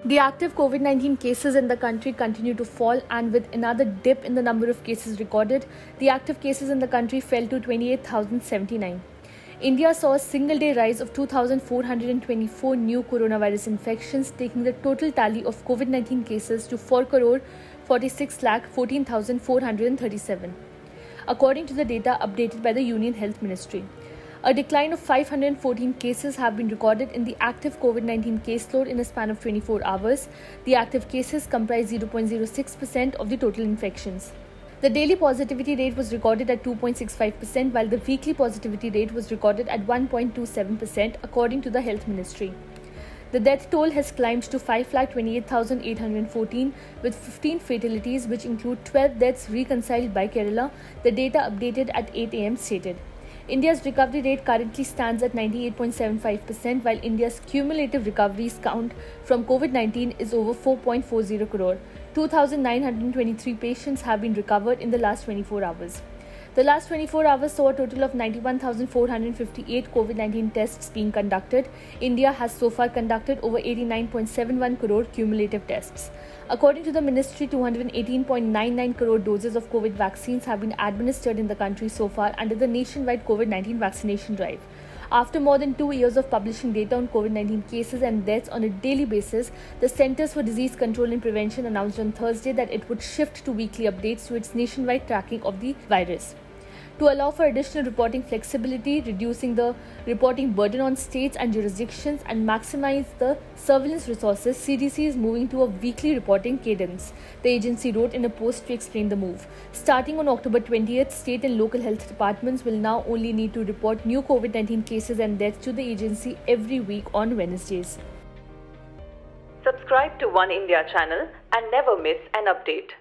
The active COVID-19 cases in the country continue to fall, and with another dip in the number of cases recorded, the active cases in the country fell to 28,079. India saw a single-day rise of 2,424 new coronavirus infections, taking the total tally of COVID-19 cases to 4,46,14,437, according to the data updated by the Union Health Ministry. A decline of 514 cases have been recorded in the active COVID-19 caseload in a span of 24 hours. The active cases comprise 0.06% of the total infections. The daily positivity rate was recorded at 2.65%, while the weekly positivity rate was recorded at 1.27%, according to the Health Ministry. The death toll has climbed to 5,28,814, with 15 fatalities, which include 12 deaths reconciled by Kerala, the data updated at 8 am stated. India's recovery rate currently stands at 98.75%, while India's cumulative recoveries count from COVID-19 is over 4.40 crore. 2,923 patients have been recovered in the last 24 hours. The last 24 hours saw a total of 91,458 COVID-19 tests being conducted. India has so far conducted over 89.71 crore cumulative tests. According to the ministry, 218.99 crore doses of COVID vaccines have been administered in the country so far under the nationwide COVID-19 vaccination drive. After more than 2 years of publishing data on COVID-19 cases and deaths on a daily basis, the Centers for Disease Control and Prevention announced on Thursday that it would shift to weekly updates to its nationwide tracking of the virus. To allow for additional reporting flexibility, reducing the reporting burden on states and jurisdictions, and maximize the surveillance resources, CDC is moving to a weekly reporting cadence, the agency wrote in a post to explain the move. Starting on October 20th, state and local health departments will now only need to report new COVID-19 cases and deaths to the agency every week on Wednesdays. Subscribe to One India channel and never miss an update.